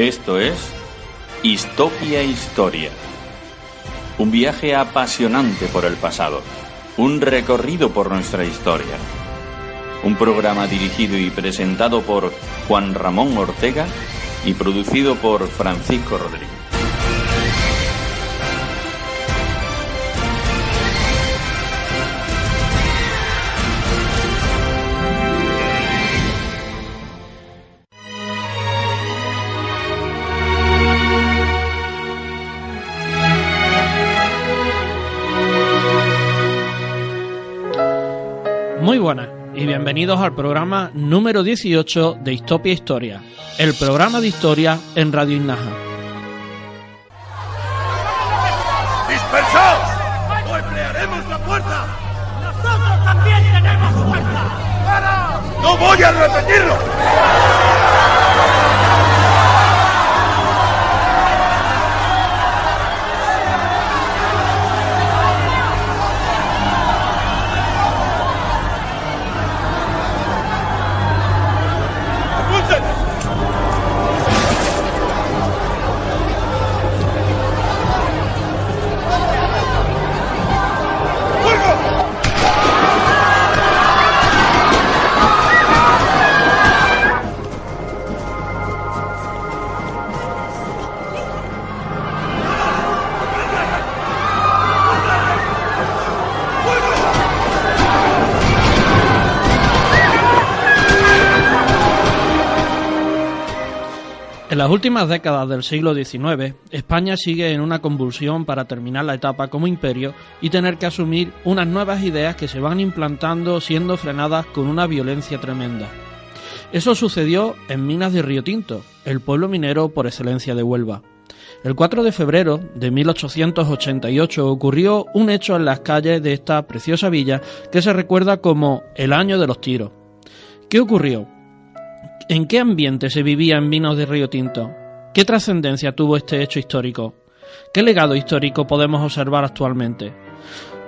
Esto es Histopia Historia. Un viaje apasionante por el pasado. Un recorrido por nuestra historia. Un programa dirigido y presentado por Juan Ramón Ortega y producido por Francisco Rodríguez. Muy buenas y bienvenidos al programa número 18 de Histopia Historia, el programa de historia en Radio Inaja. ¡Dispersaos! ¡O emplearemos la fuerza! ¡Nosotros también tenemos fuerza! ¡Para! ¡No voy a repetirlo! En las últimas décadas del siglo XIX, España sigue en una convulsión para terminar la etapa como imperio y tener que asumir unas nuevas ideas que se van implantando siendo frenadas con una violencia tremenda. Eso sucedió en Minas de Río Tinto, el pueblo minero por excelencia de Huelva. El 4 de febrero de 1888 ocurrió un hecho en las calles de esta preciosa villa que se recuerda como el Año de los Tiros. ¿Qué ocurrió? ¿En qué ambiente se vivía en Minas de Río Tinto? ¿Qué trascendencia tuvo este hecho histórico? ¿Qué legado histórico podemos observar actualmente?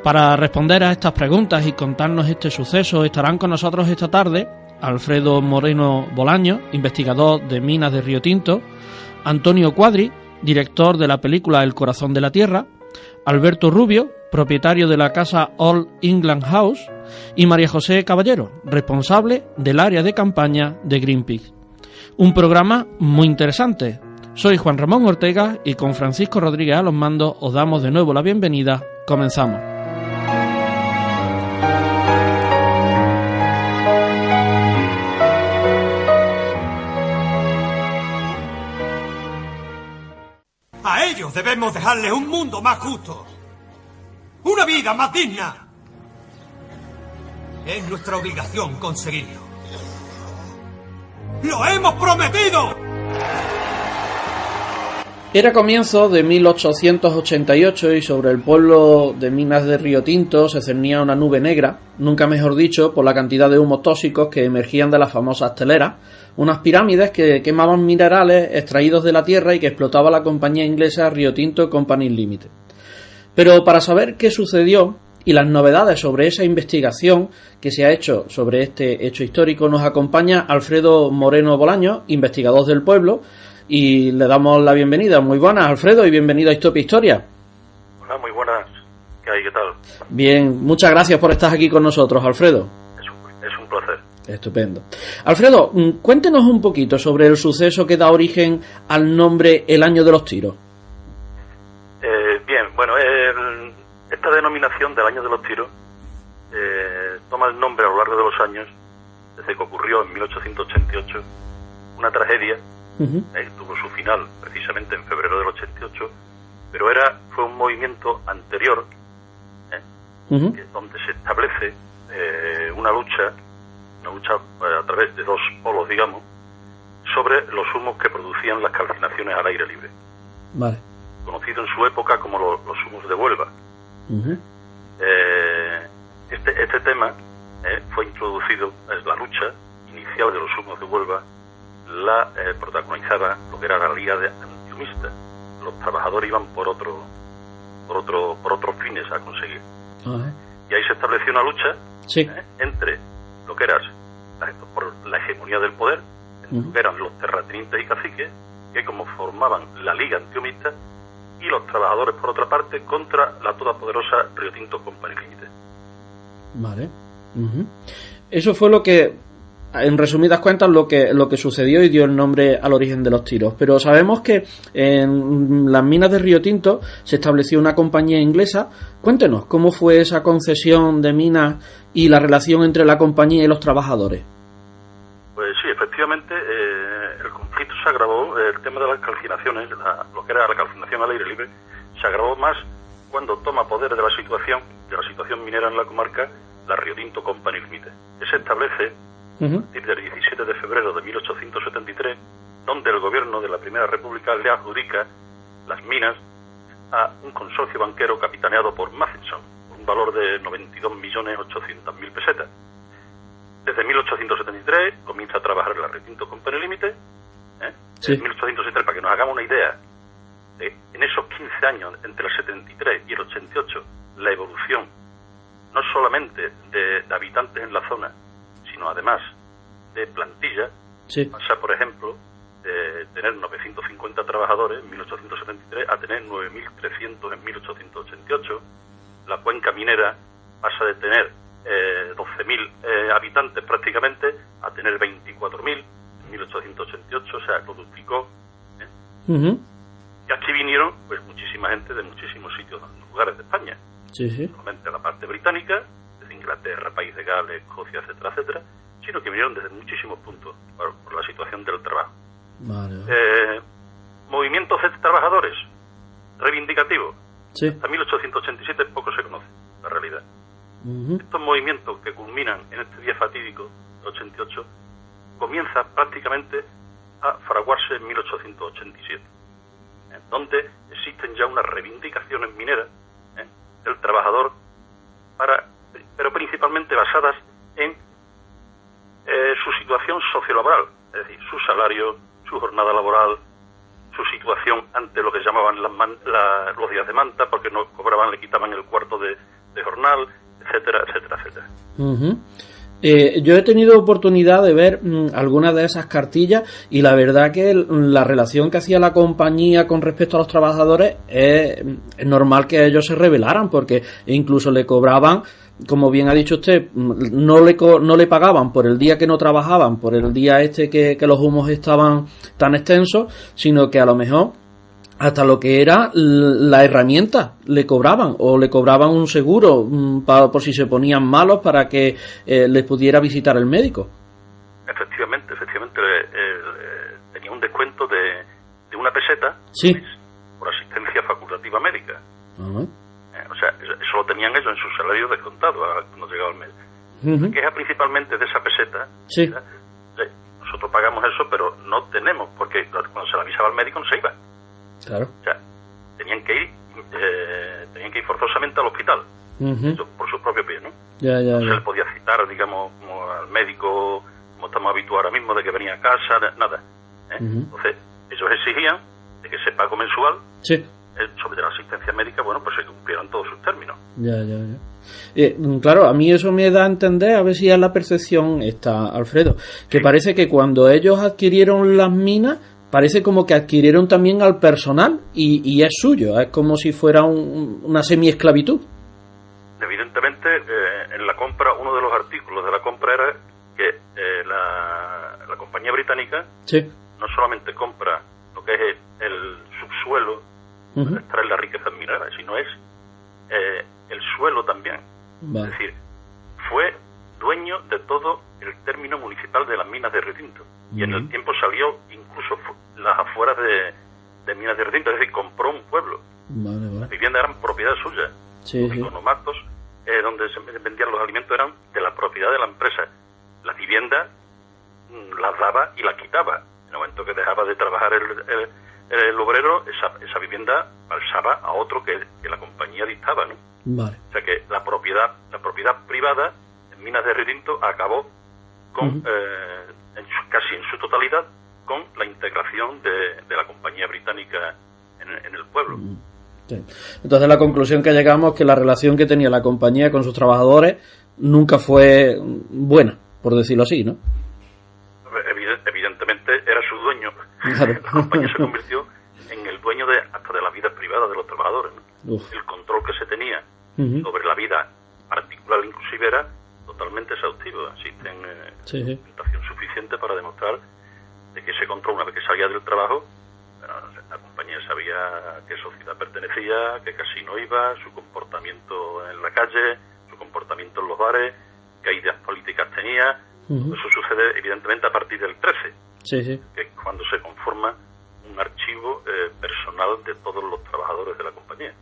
Para responder a estas preguntas y contarnos este suceso estarán con nosotros esta tarde Alfredo Moreno Bolaño, investigador de Minas de Río Tinto, Antonio Cuadri, director de la película El Corazón de la Tierra, Alberto Rubio, propietario de la casa Old England House, y María José Caballero, responsable del área de campaña de Greenpeace. Un programa muy interesante. Soy Juan Ramón Ortega y con Francisco Rodríguez a los mandos os damos de nuevo la bienvenida. Comenzamos. A ellos debemos dejarles un mundo más justo. Una vida más digna. Es nuestra obligación conseguirlo. ¡Lo hemos prometido! Era comienzo de 1888 y sobre el pueblo de Minas de Río Tinto se cernía una nube negra, nunca mejor dicho, por la cantidad de humos tóxicos que emergían de las famosas teleras, unas pirámides que quemaban minerales extraídos de la tierra y que explotaba la compañía inglesa Rio Tinto Company Limited. Pero para saber qué sucedió y las novedades sobre esa investigación que se ha hecho sobre este hecho histórico nos acompaña Alfredo Moreno Bolaño, investigador del pueblo, y le damos la bienvenida. Muy buenas, Alfredo, y bienvenido a Histopia Historia. Hola, muy buenas. ¿Qué hay? ¿Qué tal? Bien, muchas gracias por estar aquí con nosotros, Alfredo. Es un placer. Estupendo. Alfredo, cuéntenos un poquito sobre el suceso que da origen al nombre El Año de los Tiros. Bien, bueno, esta denominación del Año de los Tiros toma el nombre a lo largo de los años, desde que ocurrió en 1888, una tragedia. Tuvo su final precisamente en febrero del 88, pero fue un movimiento anterior, donde se establece una lucha a través de dos polos, digamos, sobre los humos que producían las calcinaciones al aire libre. Vale. Conocido en su época como los humos de Huelva. Este tema fue introducido, la lucha inicial de los humos de Huelva la protagonizaba lo que era la Liga Antihumista. Los trabajadores iban por otros fines a conseguir. Y ahí se estableció una lucha entre lo que era por la hegemonía del poder, lo que eran los terratenientes y caciques, que conformaban la Liga Antiomista, y los trabajadores, por otra parte, contra la todopoderosa Río Tinto Company Limited. Vale. Eso fue lo que, en resumidas cuentas, lo que sucedió y dio el nombre al origen de los tiros. Pero sabemos que en las minas de Río Tinto se estableció una compañía inglesa. Cuéntenos, ¿cómo fue esa concesión de minas y la relación entre la compañía y los trabajadores? Pues sí, efectivamente, el conflicto se agravó, el tema de las calcinaciones, lo que era la calcinación al aire libre, se agravó más cuando toma poder de la situación minera en la comarca, la Río Tinto Company Limited, que se establece a partir del 17 de febrero de 1873, donde el gobierno de la Primera República le adjudica las minas a un consorcio banquero capitaneado por Matheson, por un valor de 92.800.000 pesetas. Desde 1873 comienza a trabajar en la Río Tinto Company Limited. Sí. En 1873, para que nos hagamos una idea, en esos 15 años, entre el 73 y el 88, la evolución no solamente de habitantes en la zona, sino además de plantilla, pasa, por ejemplo, de tener 950 trabajadores en 1873 a tener 9.300 en 1888. La cuenca minera pasa de tener 12.000 habitantes prácticamente a tener 24.000 en 1888, o sea, lo duplicó. Y aquí vinieron pues muchísima gente de muchísimos sitios, lugares de España. No solamente la parte británica, desde Inglaterra, País de Gales, Escocia, etcétera, etcétera, sino que vinieron desde muchísimos puntos por la situación del trabajo. Movimientos de trabajadores reivindicativos. Hasta 1887 poco se conoce, la realidad. Estos movimientos que culminan en este día fatídico, el 88, comienza prácticamente a fraguarse en 1887, donde existen ya unas reivindicaciones mineras del trabajador, pero principalmente basadas en su situación sociolaboral, es decir, su salario, su jornada laboral, su situación ante lo que llamaban los días de manta, porque no cobraban, le quitaban el cuarto de jornal, etcétera, etcétera, etcétera. Yo he tenido oportunidad de ver algunas de esas cartillas y la verdad que la relación que hacía la compañía con respecto a los trabajadores es normal que ellos se rebelaran, porque incluso le cobraban, como bien ha dicho usted, no le pagaban por el día que no trabajaban, por el día que los humos estaban tan extensos, sino que a lo mejor hasta lo que era la herramienta le cobraban, o le cobraban un seguro por si se ponían malos para que les pudiera visitar el médico. Efectivamente, tenía un descuento de una peseta por asistencia facultativa médica. O sea, eso lo tenían ellos en su salario descontado cuando llegaba el mes. La queja principalmente de esa peseta. Nosotros pagamos eso, pero no tenemos, porque cuando se le avisaba al médico no se iba. Claro. O sea, tenían que ir forzosamente al hospital, por su propio pie, ¿no? No se le podía citar, digamos, como al médico, como estamos habituados ahora mismo, de que venía a casa, nada. Entonces, ellos exigían de que ese pago mensual sobre la asistencia médica, bueno, pues se cumplieran todos sus términos. Claro, a mí eso me da a entender, a ver si es la percepción esta, Alfredo, que parece que cuando ellos adquirieron las minas, parece como que adquirieron también al personal y es suyo, es como si fuera una semi-esclavitud. Evidentemente, en la compra, uno de los artículos de la compra era que la compañía británica no solamente compra lo que es el subsuelo para extraer las riquezas mineras, sino es el suelo también. Es decir, fue dueño de todo el término municipal de las minas de Río Tinto. Y en el tiempo salió incluso las afueras de minas de Río Tinto, es decir, compró un pueblo. Las viviendas eran propiedad suya. Los economatos donde se vendían los alimentos eran de la propiedad de la empresa. Las viviendas las daba y las quitaba. En el momento que dejaba de trabajar el obrero, esa vivienda pasaba a otro que la compañía dictaba, ¿no? O sea que la propiedad privada en minas de Río Tinto acabó con casi en su totalidad con la integración de la compañía británica en el pueblo. Entonces la conclusión que llegamos es que la relación que tenía la compañía con sus trabajadores nunca fue buena, por decirlo así, ¿no? Evidentemente era su dueño. Claro. La compañía se convirtió en el dueño hasta de la vida privada de los trabajadores, ¿no? El control que se tenía sobre la vida particular inclusive era totalmente exhaustivo. Existen documentación suficiente para demostrar de que ese control, una vez que salía del trabajo, la compañía sabía a qué sociedad pertenecía, qué casino iba, su comportamiento en la calle, su comportamiento en los bares, qué ideas políticas tenía. Eso sucede evidentemente a partir del 13, que es cuando se conforma un archivo personal de todos los trabajadores de la compañía.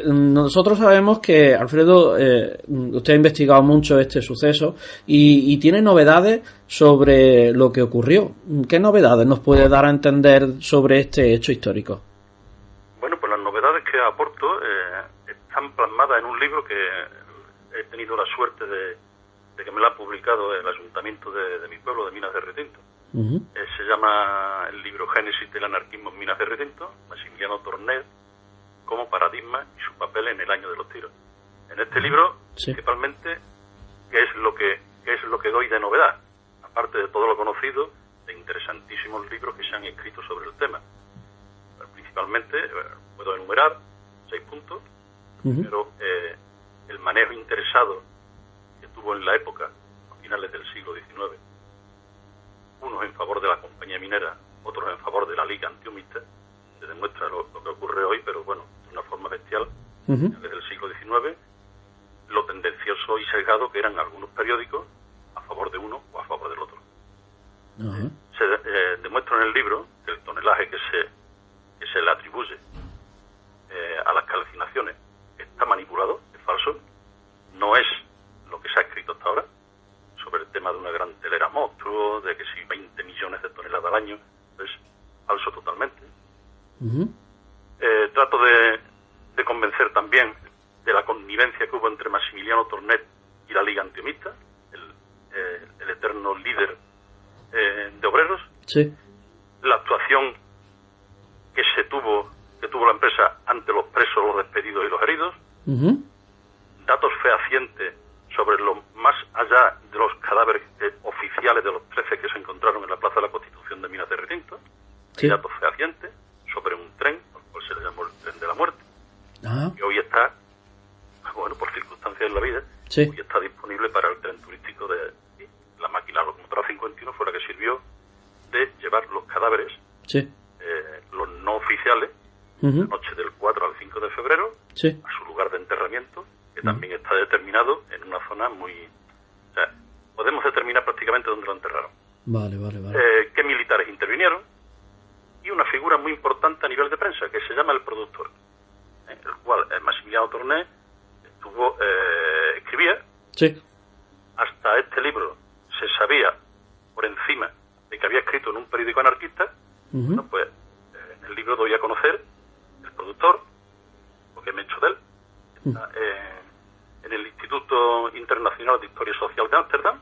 Nosotros sabemos que, Alfredo, usted ha investigado mucho este suceso y tiene novedades sobre lo que ocurrió. ¿Qué novedades nos puede dar a entender sobre este hecho histórico? Bueno, pues las novedades que aporto están plasmadas en un libro que he tenido la suerte de que me lo ha publicado el ayuntamiento de mi pueblo, de Minas de Retinto. Se llama el libro Génesis del anarquismo en Minas de Retinto, Maximiliano Tornet como paradigma y su papel en el año de los tiros. En este libro, principalmente, ¿qué es lo que doy de novedad? Aparte de todo lo conocido, de interesantísimos libros que se han escrito sobre el tema. Principalmente, puedo enumerar 6 puntos. Primero, el manejo interesado que tuvo en la época, a finales del siglo XIX, unos en favor de la compañía minera, otros en favor de la Liga Antihumista. Se demuestra lo que ocurre hoy, pero bueno, de una forma bestial, desde el siglo XIX, lo tendencioso y sesgado que eran algunos periódicos a favor de uno o a favor del otro. Se demuestra en el libro que el tonelaje que se le atribuye a las calcinaciones está manipulado, es falso, no es lo que se ha escrito hasta ahora sobre el tema de una gran telera monstruo, de que si 20 millones de toneladas al año, es falso totalmente. Trato de convencer también de la connivencia que hubo entre Maximiliano Tornet y la Liga Antihumista, el eterno líder de obreros. La actuación que tuvo la empresa ante los presos, los despedidos y los heridos. Datos fehacientes sobre lo más allá de los cadáveres oficiales de los 13 que se encontraron en la Plaza de la Constitución de Minas de Retinto. Datos fehacientes sobre un tren, al cual se le llamó el tren de la muerte, que hoy está, bueno, por circunstancias de la vida, hoy está disponible para el tren turístico de la máquina locomotora 51, fue la que sirvió de llevar los cadáveres, los no oficiales, la noche del 4 al 5 de febrero, a su lugar de enterramiento, que también está determinado en una zona muy... O sea, podemos determinar prácticamente dónde lo enterraron. ¿Qué militares intervinieron? Y una figura muy importante a nivel de prensa, que se llama el productor, el cual Maximiliano Tornet escribía. Hasta este libro se sabía por encima de que había escrito en un periódico anarquista. Bueno, pues en el libro doy a conocer el productor, porque me he hecho de él. Está en el Instituto Internacional de Historia Social de Ámsterdam,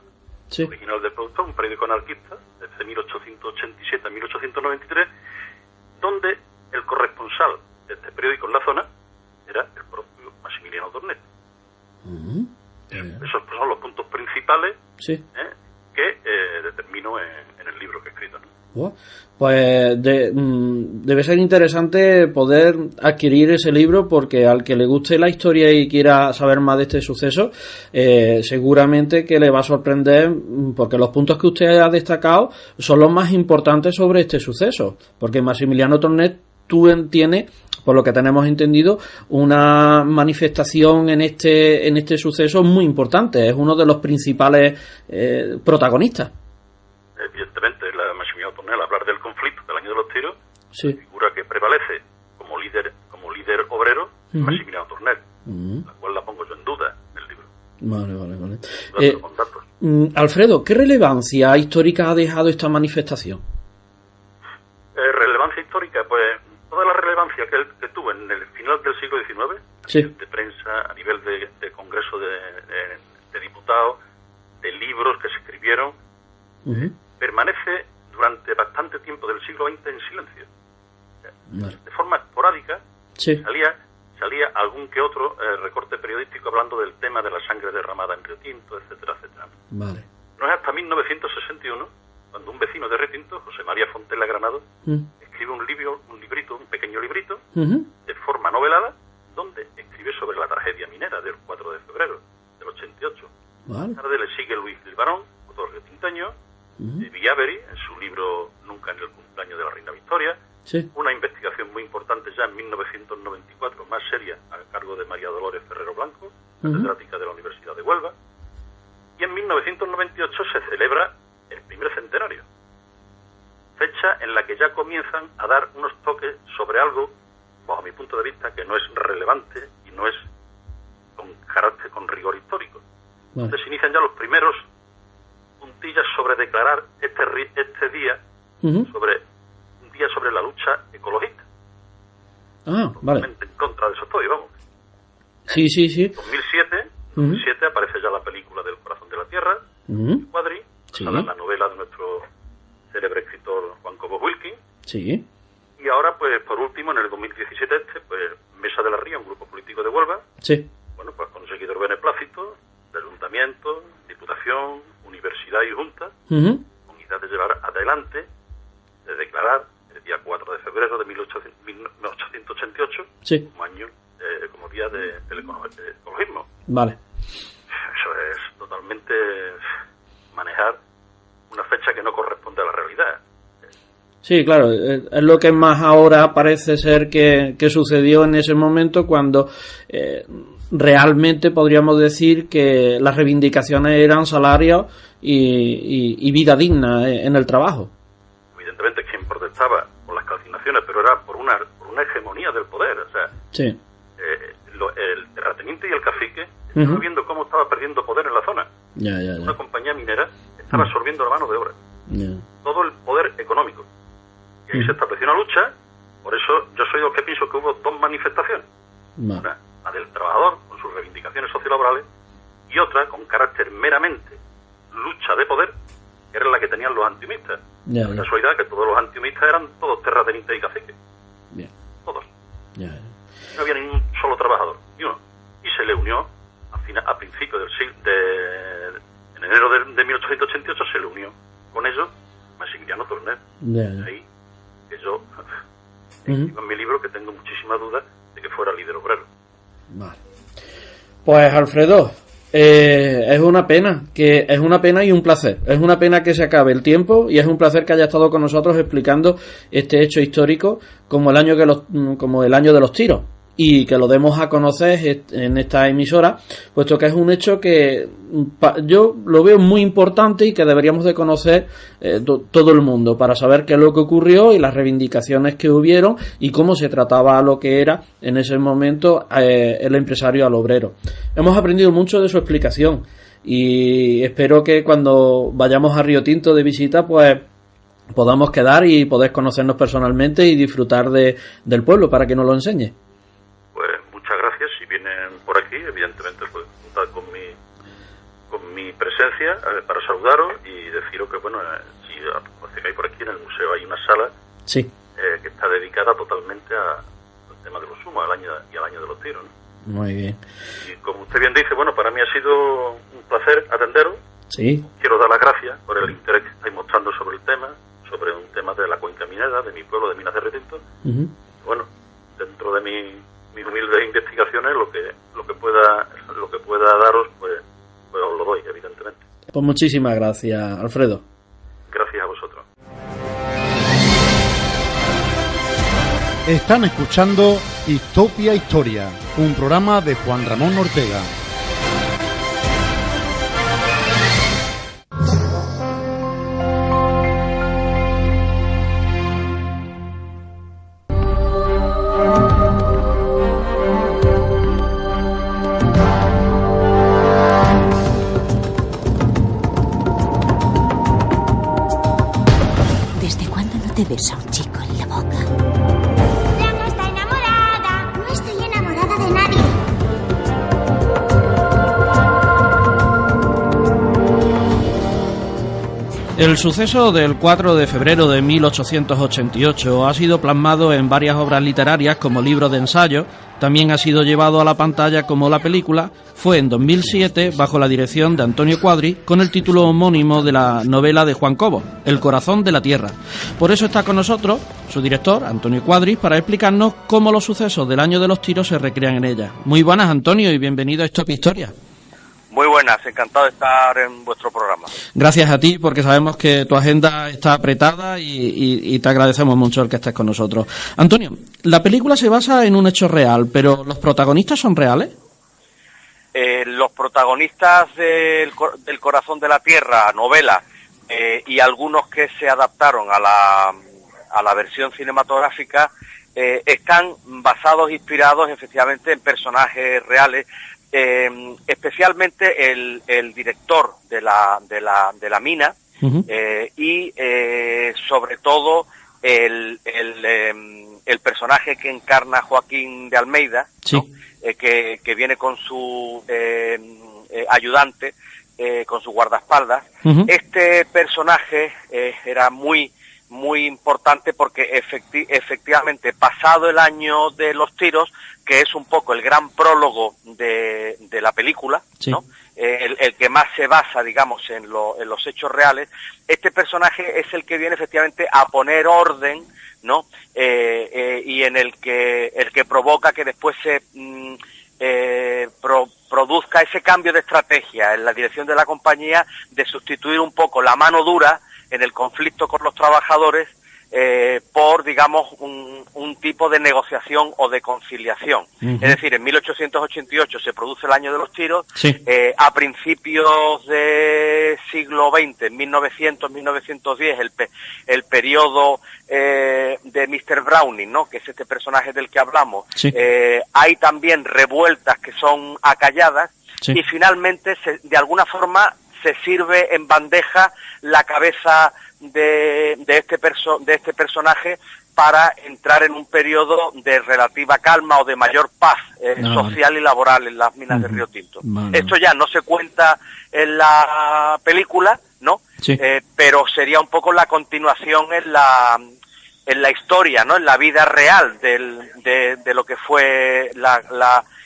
original del productor, un periódico anarquista desde 1887 a 1893, donde el corresponsal de este periódico en la zona era el propio Maximiliano Tornet. Esos son los puntos principales que determino en el libro que he escrito, ¿no? Pues debe ser interesante poder adquirir ese libro, porque al que le guste la historia y quiera saber más de este suceso, seguramente que le va a sorprender, porque los puntos que usted ha destacado son los más importantes sobre este suceso, porque Maximiliano Tornet tiene, por lo que tenemos entendido, una manifestación en este suceso muy importante, es uno de los principales protagonistas. Evidentemente, Maximiliano Tornet, al hablar del conflicto del año de los tiros, la figura que prevalece como líder obrero, Maximiliano Tornet, la cual la pongo yo en duda en el libro. Con datos. Alfredo, ¿qué relevancia histórica ha dejado esta manifestación? Relevancia histórica, pues toda la relevancia que tuvo en el final del siglo XIX, a nivel de prensa, a nivel de congreso de diputados, de libros que se escribieron, permanece durante bastante tiempo del siglo XX en silencio. De forma esporádica salía algún que otro recorte periodístico hablando del tema de la sangre derramada en Río Tinto, etcétera, etcétera. No es hasta 1961 cuando un vecino de Retinto, José María Fontela Granado, escribe un pequeño librito, de forma novelada, donde escribe sobre la tragedia minera del 4 de febrero del 88. Vale. Más tarde le sigue Luis Vilvarón, otro retinteño, Villavery, en su libro Nunca en el cumpleaños de la Reina Victoria, una investigación muy importante ya en 1994, más seria, a cargo de María Dolores Ferrero Blanco, catedrática de la Universidad de Huelva, y en 1998 se celebra el primer centenario, fecha en la que ya comienzan a dar unos toques sobre algo, bajo mi punto de vista, que no es relevante y no es con rigor histórico. Entonces se inician ya los primeros puntillas sobre declarar este día sobre un día sobre la lucha ecologista. Vale. En contra de eso estoy, vamos. Sí. 2007 aparece ya la película del Corazón de la Tierra, Cuadri, basada en la novela de nuestro célebre escritor Juan Cobos Wilkin. Sí. Y ahora, pues, por último, en el 2017, pues, Mesa de la Ría, un grupo político de Huelva, bueno, pues con un seguidor beneplácito, de ayuntamiento, diputación, universidad y junta, con idea de llevar adelante, de declarar el día 4 de febrero de 1888 como año, como día del ecologismo. Vale. Eso es totalmente manejar una fecha que no corresponde a la realidad. Sí, claro, es lo que más ahora parece ser que sucedió en ese momento, cuando realmente podríamos decir que las reivindicaciones eran salarios y vida digna en el trabajo. Evidentemente quien protestaba por las calcinaciones, pero era por una hegemonía del poder. O sea, el terrateniente y el cacique estaban viendo cómo estaba perdiendo poder en la zona. Una compañía minera estaba absorbiendo la mano de obra. Todo el poder económico. Y ahí se estableció una lucha. Por eso yo soy de los que pienso que hubo dos manifestaciones. Una, la del trabajador, con sus reivindicaciones sociolaborales, y otra, con carácter meramente lucha de poder, que era la que tenían los antihumistas. La casualidad que todos los antihumistas eran todos terratenientes y caciques. Todos. No había ningún solo trabajador, ni uno. Y se le unió, a principios del siglo, en enero de 1888, se le unió con ellos Maximiliano Torner. Ahí que yo escribo en mi libro que tengo muchísimas dudas de que fuera líder obrero. Vale. Pues Alfredo, es una pena y un placer. Es una pena que se acabe el tiempo, y es un placer que haya estado con nosotros explicando este hecho histórico como el año de los tiros, y que lo demos a conocer en esta emisora, puesto que es un hecho que yo lo veo muy importante y que deberíamos de conocer todo el mundo, para saber qué es lo que ocurrió y las reivindicaciones que hubieron y cómo se trataba lo que era en ese momento el empresario al obrero. Hemos aprendido mucho de su explicación, y espero que cuando vayamos a Río Tinto de visita, pues podamos quedar y poder conocernos personalmente y disfrutar del pueblo, para que nos lo enseñe. Pues muchas gracias. Si vienen por aquí, evidentemente pueden contar con mi presencia para saludaros y deciros que, bueno, si hay por aquí en el museo hay una sala que está dedicada totalmente al tema de los humos, al año de los tiros, ¿no? Muy bien. Y como usted bien dice, bueno, para mí ha sido un placer atenderos. Quiero dar las gracias por el interés que estáis mostrando sobre el tema, sobre un tema de la cuenca minera, de mi pueblo, de Minas de Retinto. Bueno, dentro de mis humildes investigaciones, lo que pueda daros, pues os lo doy, evidentemente. Pues muchísimas gracias, Alfredo. Gracias a vosotros. Están escuchando Histopia Historia, un programa de Juan Ramón Ortega. ¿Desde cuándo no te besa un chico en la boca? ¡Ya no está enamorada! No estoy enamorada de nadie. El suceso del 4 de febrero de 1888 ha sido plasmado en varias obras literarias como libros de ensayo, también ha sido llevado a la pantalla como la película, fue en 2007 bajo la dirección de Antonio Cuadri con el título homónimo de la novela de Juan Cobo, El corazón de la tierra. Por eso está con nosotros su director, Antonio Cuadri, para explicarnos cómo los sucesos del año de los tiros se recrean en ella. Muy buenas, Antonio, y bienvenido a Stop Historia. Muy buenas, encantado de estar en vuestro programa. Gracias a ti, porque sabemos que tu agenda está apretada y te agradecemos mucho el que estés con nosotros. Antonio, la película se basa en un hecho real, pero ¿los protagonistas son reales? Los protagonistas del Corazón de la Tierra, novela, y algunos que se adaptaron a la versión cinematográfica, están basados, inspirados efectivamente en personajes reales. Especialmente el director de la mina, uh-huh. Y sobre todo el personaje que encarna Joaquín de Almeida, sí. ¿No? Que viene con su ayudante, con su guardaespaldas. Uh-huh. Este personaje era muy importante porque efectivamente, pasado el año de los tiros, que es un poco el gran prólogo de la película, sí. ¿No? El que más se basa, digamos, en los hechos reales, este personaje es el que viene efectivamente a poner orden, ¿no? Y en el que provoca que después se produzca ese cambio de estrategia en la dirección de la compañía, de sustituir un poco la mano dura en el conflicto con los trabajadores por, digamos, un tipo de negociación o de conciliación. Uh-huh. Es decir, en 1888 se produce el año de los tiros, sí. A principios del siglo XX, 1900-1910, el periodo de Mr. Browning, ¿no? Que es este personaje del que hablamos, sí. Hay también revueltas que son acalladas, sí. Y finalmente, de alguna forma, se sirve en bandeja la cabeza de este personaje para entrar en un periodo de relativa calma o de mayor paz social y laboral en las minas de Río Tinto. Esto ya no se cuenta en la película, ¿no? Sí. Pero sería un poco la continuación en la historia, ¿no? En la vida real de lo que fue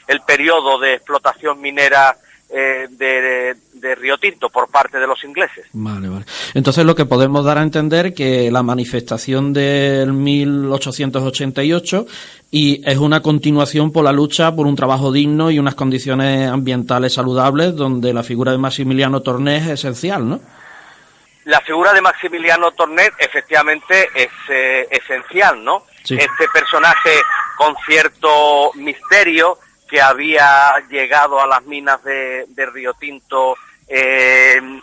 el periodo de explotación minera de Río Tinto por parte de los ingleses. Vale. Entonces lo que podemos dar a entender que la manifestación del 1888 y es una continuación por la lucha por un trabajo digno y unas condiciones ambientales saludables, donde la figura de Maximiliano Tornés es esencial, ¿no? La figura de Maximiliano Tornés efectivamente es esencial, ¿no? Sí. Este personaje con cierto misterio que había llegado a las minas de Río Tinto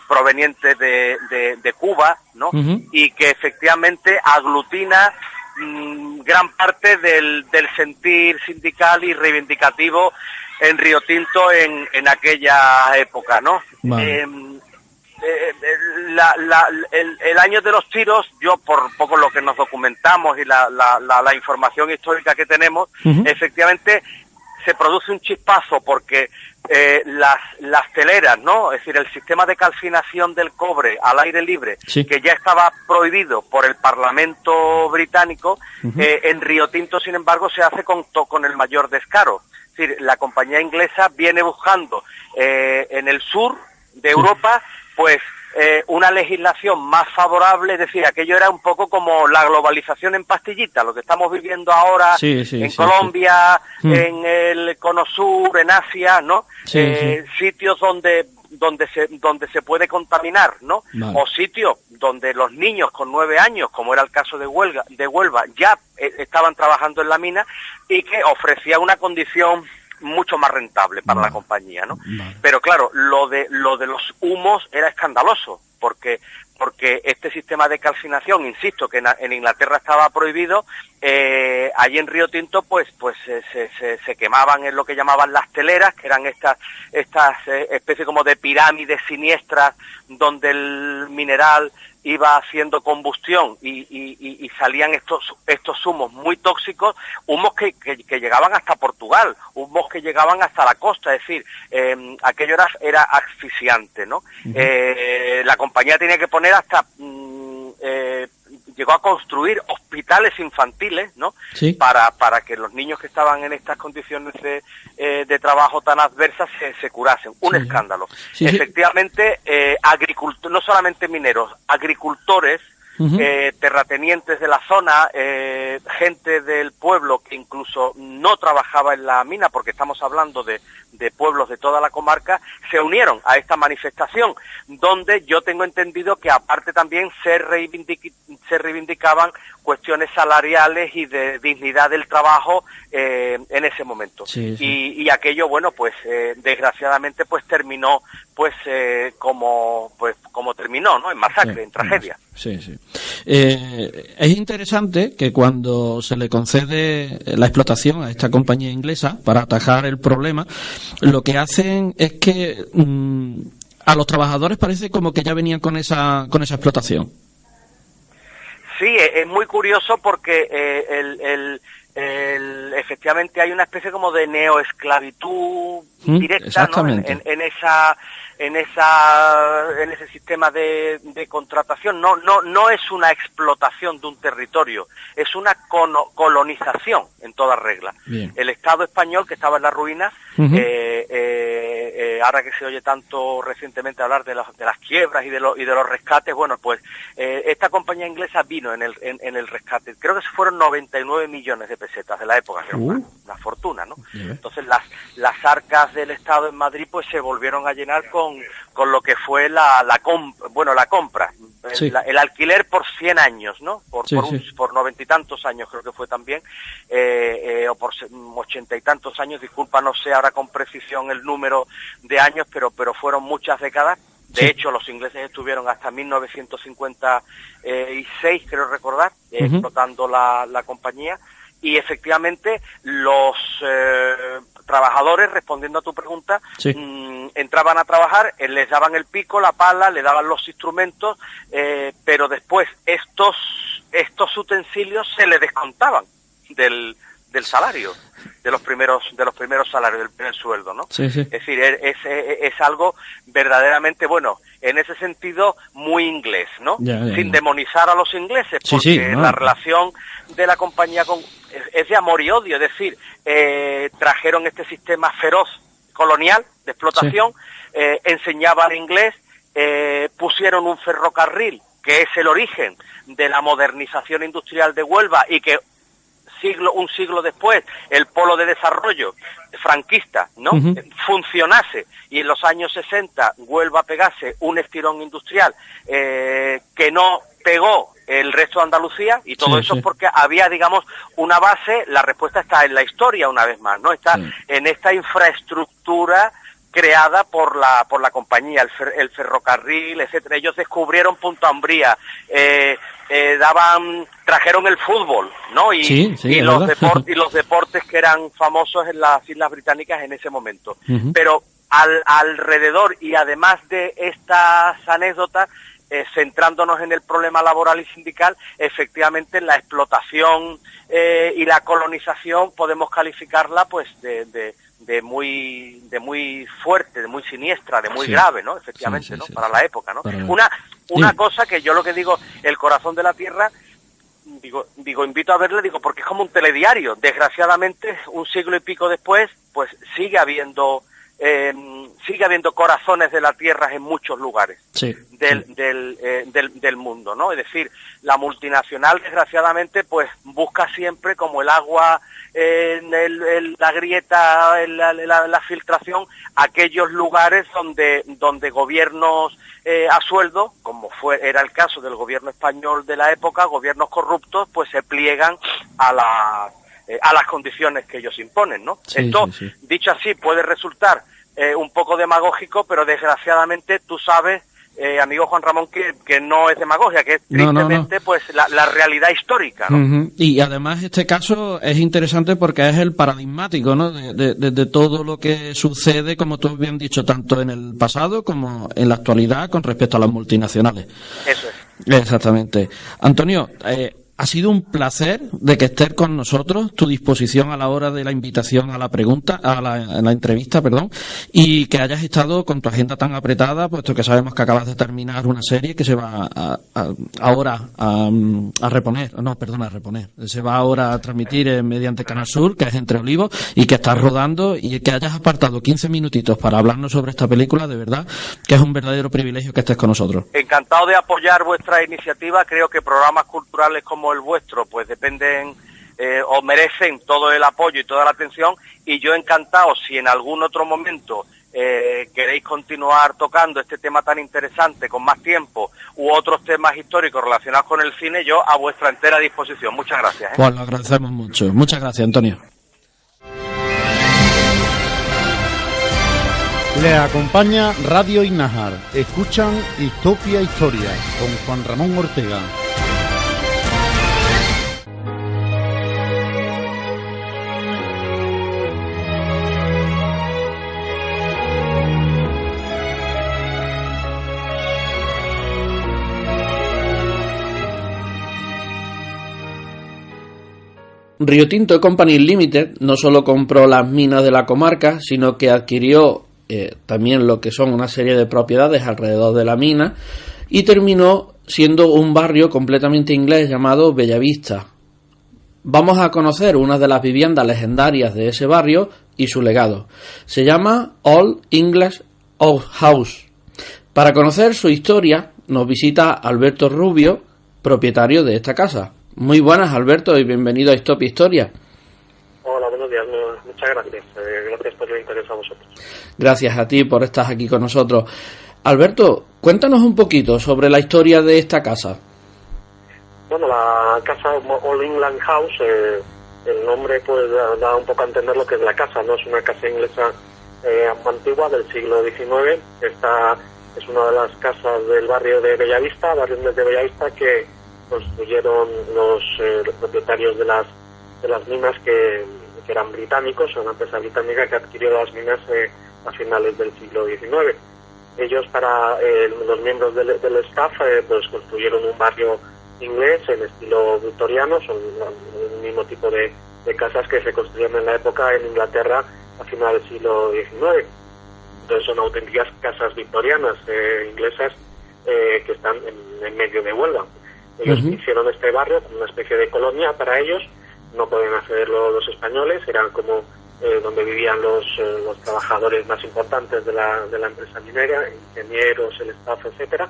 provenientes de Cuba, ¿no? Uh-huh. Y que efectivamente aglutina gran parte del sentir sindical y reivindicativo en Río Tinto en aquella época, ¿no? Vale. El año de los tiros, yo por poco lo que nos documentamos y la información histórica que tenemos, uh-huh. Efectivamente se produce un chispazo porque las teleras, ¿no? Es decir, el sistema de calcinación del cobre al aire libre, sí. Que ya estaba prohibido por el Parlamento británico, uh-huh. En Río Tinto, sin embargo, se hace con el mayor descaro. Es decir, la compañía inglesa viene buscando en el sur de Europa, pues, una legislación más favorable, es decir, aquello era un poco como la globalización en pastillita, lo que estamos viviendo ahora en Colombia, en el Cono Sur, en Asia, ¿no? Sitios donde se puede contaminar, ¿no? Vale. O sitios donde los niños con 9 años, como era el caso de Huelva, ya estaban trabajando en la mina y que ofrecía una condición mucho más rentable para la compañía, ¿no? Pero claro, lo de los humos era escandaloso, porque este sistema de calcinación, insisto, que en Inglaterra estaba prohibido, allí en Río Tinto pues se quemaban en lo que llamaban las teleras, que eran estas especies como de pirámides siniestras donde el mineral iba haciendo combustión y salían estos humos muy tóxicos, humos que llegaban hasta Portugal, humos que llegaban hasta la costa, es decir, aquello era asfixiante, ¿no? Uh-huh. La compañía tenía que poner manera hasta llegó a construir hospitales infantiles, ¿no? Sí. Para que los niños que estaban en estas condiciones de trabajo tan adversas se curasen. Un escándalo. Sí, efectivamente, no solamente mineros, agricultores, terratenientes de la zona, gente del pueblo que incluso no trabajaba en la mina, porque estamos hablando de pueblos de toda la comarca, se unieron a esta manifestación, donde yo tengo entendido que aparte también se reivindicaban cuestiones salariales y de dignidad del trabajo en ese momento. Sí, sí. Y aquello, bueno, pues desgraciadamente pues terminó como terminó, ¿no? En masacre, en tragedia. Sí, sí. Es interesante que cuando se le concede la explotación a esta compañía inglesa para atajar el problema, lo que hacen es que a los trabajadores parece como que ya venían con esa explotación. Sí, es muy curioso porque efectivamente hay una especie como de neoesclavitud directa, ¿no? En ese sistema de contratación. No es una explotación de un territorio, es una colonización en toda regla. Bien. El Estado español, que estaba en la ruina, ahora que se oye tanto recientemente hablar de las quiebras y de los rescates, bueno, pues esta compañía inglesa vino en el rescate. Creo que fueron 99 millones de pesetas de la época, que era una fortuna, ¿no? Entonces las arcas del Estado en Madrid pues se volvieron a llenar con lo que fue la compra, sí. El alquiler por 100 años, ¿no? Por 90 y tantos años creo que fue también, o por 80 y tantos años, disculpa, no sé ahora con precisión el número de años, pero fueron muchas décadas. De hecho, los ingleses estuvieron hasta 1956, creo recordar, explotando la compañía, y efectivamente los trabajadores, respondiendo a tu pregunta, entraban a trabajar, les daban el pico, la pala, le daban los instrumentos, pero después estos utensilios se le descontaban del salario, de los primeros salarios, del primer sueldo, ¿no? Sí, sí. Es decir, es algo verdaderamente, bueno, en ese sentido muy inglés, ¿no? Sin demonizar a los ingleses, porque la relación de la compañía es de amor y odio, es decir, trajeron este sistema feroz colonial de explotación, enseñaban inglés, pusieron un ferrocarril que es el origen de la modernización industrial de Huelva y que un siglo después el polo de desarrollo franquista, ¿no? Funcionase, y en los años 60 Huelva pegase un estirón industrial que no pegó el resto de Andalucía, y todo eso es porque había, digamos, una base. La respuesta está en la historia, una vez más, ¿no? Está en esta infraestructura creada por la compañía, el ferrocarril, etcétera. Ellos descubrieron Punta Umbría, trajeron el fútbol, ¿no? Y los deportes que eran famosos en las Islas Británicas en ese momento. Pero alrededor, y además de estas anécdotas, centrándonos en el problema laboral y sindical, efectivamente la explotación y la colonización podemos calificarla pues de muy fuerte, de muy siniestra, de muy grave, ¿no? Efectivamente, ¿no? Para la época, ¿no? Una cosa que yo lo que digo, el corazón de la tierra, digo, invito a verle, porque es como un telediario. Desgraciadamente, un siglo y pico después, pues sigue habiendo corazones de la tierra en muchos lugares del mundo, ¿no? Es decir, la multinacional, desgraciadamente, pues busca siempre, como el agua en la grieta, en la filtración, aquellos lugares donde gobiernos a sueldo, como era el caso del gobierno español de la época, gobiernos corruptos, pues se pliegan a las condiciones que ellos imponen, ¿no? Esto, dicho así, puede resultar un poco demagógico, pero desgraciadamente tú sabes, amigo Juan Ramón, que no es demagogia, que es tristemente pues la realidad histórica, ¿no? Y además este caso es interesante porque es el paradigmático, ¿no? De todo lo que sucede, como tú bien dicho, tanto en el pasado como en la actualidad con respecto a las multinacionales. Eso es. Exactamente. Antonio, ha sido un placer de que estés con nosotros, tu disposición a la hora de la invitación a la pregunta, a la entrevista, perdón, y que hayas estado con tu agenda tan apretada, puesto que sabemos que acabas de terminar una serie que se va ahora a reponer, se va ahora a transmitir mediante Canal Sur, que es Entre Olivos, y que estás rodando, y que hayas apartado 15 minutitos para hablarnos sobre esta película, de verdad, que es un verdadero privilegio que estés con nosotros. Encantado de apoyar vuestra iniciativa. Creo que programas culturales como el vuestro pues dependen o merecen todo el apoyo y toda la atención, y yo encantado si en algún otro momento queréis continuar tocando este tema tan interesante con más tiempo u otros temas históricos relacionados con el cine, yo a vuestra entera disposición. Muchas gracias. Pues lo agradecemos mucho. Muchas gracias, Antonio. Le acompaña Radio Inájar. Escuchan Histopia Historia con Juan Ramón Ortega. Rio Tinto Company Limited no solo compró las minas de la comarca, sino que adquirió también lo que son una serie de propiedades alrededor de la mina, y terminó siendo un barrio completamente inglés llamado Bellavista. Vamos a conocer una de las viviendas legendarias de ese barrio y su legado. Se llama Old English House. Para conocer su historia nos visita Alberto Rubio, propietario de esta casa. Muy buenas, Alberto, y bienvenido a Histopia Historia. Hola, buenos días, muchas gracias. Gracias por el interés a vosotros. Gracias a ti por estar aquí con nosotros. Alberto, cuéntanos un poquito sobre la historia de esta casa. Bueno, la casa Old England House, el nombre pues da un poco a entender lo que es la casa, ¿no? Es una casa inglesa antigua del siglo XIX. Esta es una de las casas del barrio de Bellavista, que construyeron los propietarios de las minas que eran británicos, una empresa británica que adquirió las minas a finales del siglo XIX. Ellos, para los miembros del staff, pues construyeron un barrio inglés en estilo victoriano. Son el mismo tipo de casas que se construían en la época en Inglaterra a finales del siglo XIX. Entonces son auténticas casas victorianas inglesas que están en medio de Huelva. Ellos hicieron este barrio como una especie de colonia para ellos. No podían accederlo los españoles, eran como donde vivían los trabajadores más importantes de la empresa minera, ingenieros, el staff, etcétera.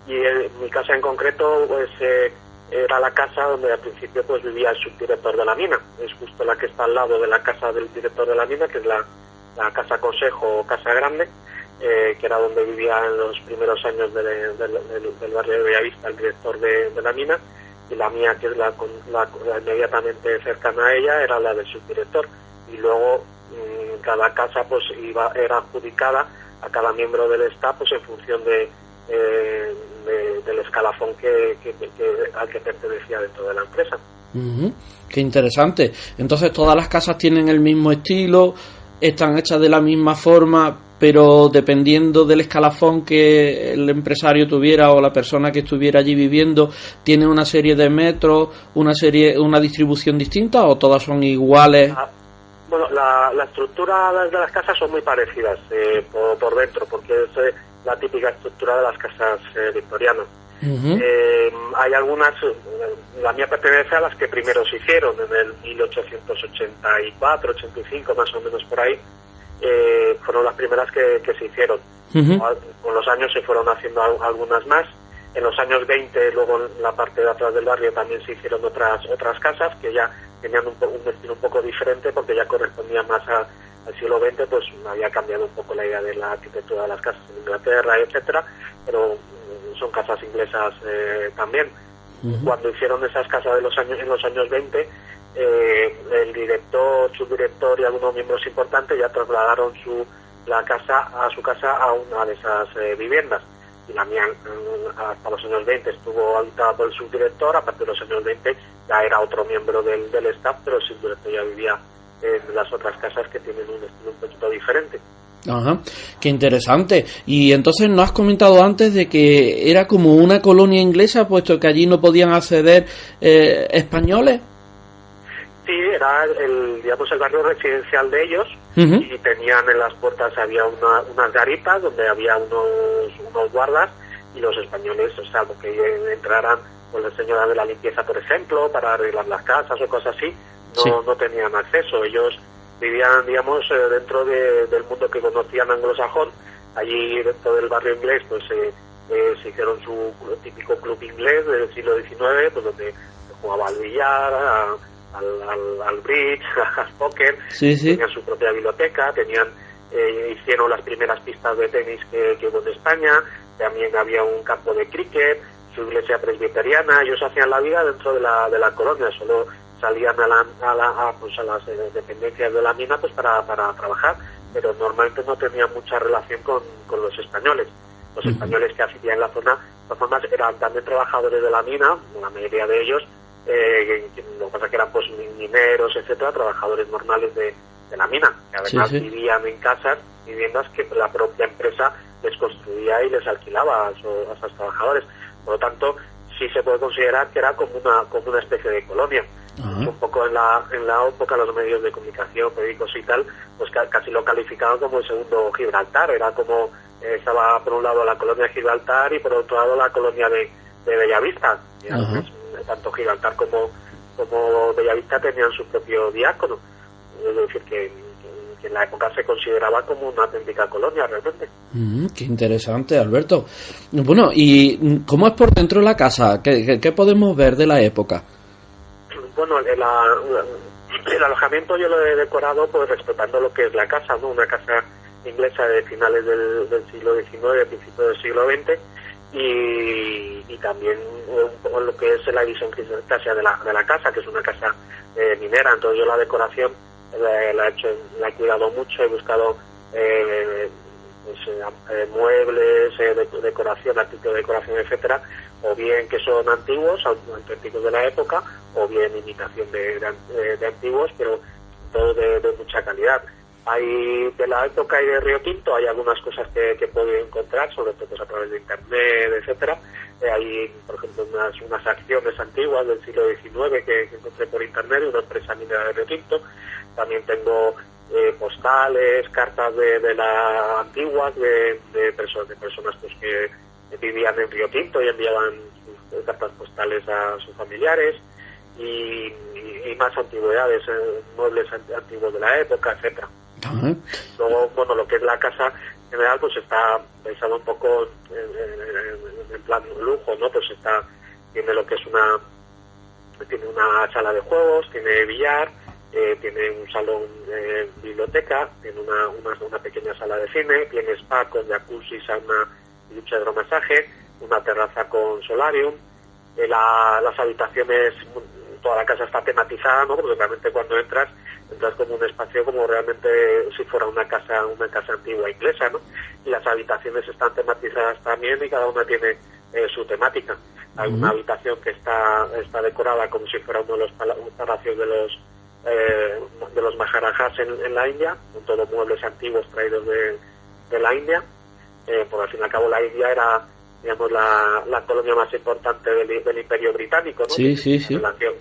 Y mi casa en concreto pues era la casa donde al principio pues vivía el subdirector de la mina. Es justo la que está al lado de la casa del director de la mina, que es la casa consejo o casa grande, que era donde vivía en los primeros años del barrio de Bellavista el director de la mina, y la mía, que es la inmediatamente cercana a ella, era la del subdirector. Y luego cada casa pues era adjudicada a cada miembro del staff pues en función del escalafón al que pertenecía dentro de la empresa. Qué interesante. Entonces todas las casas tienen el mismo estilo, están hechas de la misma forma, pero dependiendo del escalafón que el empresario tuviera o la persona que estuviera allí viviendo, ¿tiene una serie de metros, una distribución distinta, o todas son iguales? Bueno, la estructura de las casas son muy parecidas por dentro, porque es la típica estructura de las casas victorianas. Hay algunas, la mía pertenece a las que primero se hicieron en el 1884, 85 más o menos por ahí. Fueron las primeras que se hicieron. Con los años se fueron haciendo algunas más. En los años 20, luego en la parte de atrás del barrio también se hicieron otras casas que ya tenían un estilo un poco diferente, porque ya correspondían más al siglo XX. Pues había cambiado un poco la idea de la arquitectura de las casas en Inglaterra, etcétera, pero son casas inglesas también. Cuando hicieron esas casas en los años 20, el director, subdirector y algunos miembros importantes ya trasladaron su casa a una de esas viviendas. Y la mía hasta los años 20 estuvo habitada por el subdirector. A partir de los años 20 ya era otro miembro del staff, pero el subdirector ya vivía en las otras casas que tienen un estilo un poquito diferente. Ajá, qué interesante. Y entonces nos has comentado antes de que era como una colonia inglesa, puesto que allí no podían acceder españoles. Sí, era el barrio residencial de ellos. Y tenían en las puertas, había unas garitas donde había unos guardas, y los españoles, o sea, porque entraran con la señora de la limpieza, por ejemplo, para arreglar las casas o cosas así, no tenían acceso. Ellos vivían, digamos, dentro del mundo que conocían anglosajón. Allí dentro del barrio inglés pues se hicieron su típico club inglés del siglo XIX, pues donde se jugaba al billar, al bridge, al póker. Tenían su propia biblioteca, hicieron las primeras pistas de tenis que hubo en España. También había un campo de cricket, su iglesia presbiteriana. Ellos hacían la vida dentro de la colonia, solo salían a las dependencias de la mina pues para trabajar, pero normalmente no tenían mucha relación con los españoles. Los españoles que hacían en la zona, de todas formas, eran también trabajadores de la mina, la mayoría de ellos, lo que pasa que eran pues mineros, etcétera, trabajadores normales de la mina, que además vivían en casas, viviendas que la propia empresa les construía y les alquilaba a esos trabajadores. Por lo tanto, sí se puede considerar que era como una especie de colonia. Un poco en la época los medios de comunicación, periódicos y tal, pues casi lo calificaban como el segundo Gibraltar. Era como, estaba por un lado la colonia de Gibraltar y por otro lado la colonia de Bellavista. Tanto Gibraltar como Bellavista tenían su propio diácono. Es decir, que en la época se consideraba como una auténtica colonia realmente. Qué interesante, Alberto. Bueno, ¿y cómo es por dentro la casa? ¿Qué podemos ver de la época? Bueno, el alojamiento yo lo he decorado pues respetando lo que es la casa, ¿no? Una casa inglesa de finales del siglo XIX, principios del siglo XX, y también lo que es la edición clásica de la casa, que es una casa minera. Entonces yo la decoración la he cuidado mucho, he buscado muebles, decoración, artículos de decoración, etcétera, o bien que son antiguos, auténticos de la época, o bien imitación de antiguos, pero todo de mucha calidad. Hay de la época y de Río Tinto, hay algunas cosas que he podido encontrar, sobre todo pues, a través de internet, etcétera. Hay, por ejemplo, unas acciones antiguas del siglo XIX que encontré por internet de una empresa minera de Río Tinto. También tengo postales, cartas de la antiguas de personas pues que vivían en Río Tinto y enviaban sus cartas postales a sus familiares, y más antigüedades, muebles antiguos de la época, etcétera. Luego, bueno, lo que es la casa en general pues está pensado un poco en plan lujo, ¿no? Pues tiene lo que es tiene una sala de juegos, tiene billar, tiene un salón biblioteca, tiene una pequeña sala de cine, tiene spa con jacuzzi, sauna y ducha de hidromasaje, una terraza con solarium. Las habitaciones, toda la casa está tematizada, ¿no? Porque realmente cuando entras como un espacio como realmente si fuera una casa antigua inglesa, ¿no? Y las habitaciones están tematizadas también y cada una tiene su temática. Hay una habitación que está decorada como si fuera uno de los palacios de los Maharajas en la India, con todos muebles antiguos traídos de la India. Por al fin y al cabo la India era, digamos, la colonia más importante del Imperio Británico, ¿no? Sí. En relación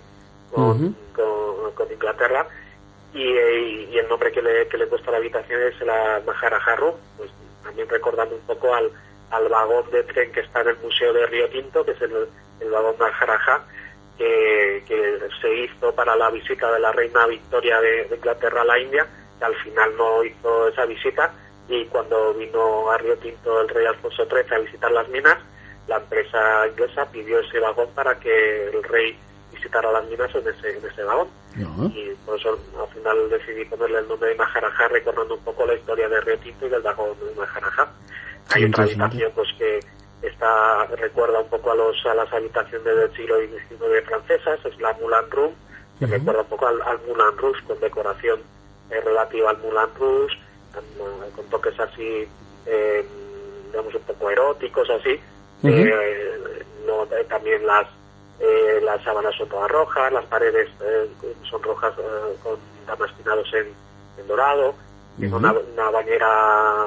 con Inglaterra. Y el nombre que le he puesto a la habitación es la Maharaja Room, pues también recordando un poco al vagón de tren que está en el Museo de Río Tinto, que es el vagón Maharaja, que se hizo para la visita de la reina Victoria de Inglaterra a la India, que al final no hizo esa visita, y cuando vino a Río Tinto el rey Alfonso XIII a visitar las minas, la empresa inglesa pidió ese vagón para que el rey visitara las minas en ese vagón. Y por eso al final decidí ponerle el nombre de Maharaja, recordando un poco la historia de Río Tinto y del vagón de Maharaja. Hay otra habitación pues que recuerda un poco a las habitaciones del siglo XIX francesas, es la Moulin Rouge, que recuerda un poco al Moulin Rouge, con decoración relativa al Moulin Rouge, con toques así, digamos, un poco eróticos, así. También las sábanas son todas rojas, las paredes son rojas con damasquinados en dorado. Tiene una bañera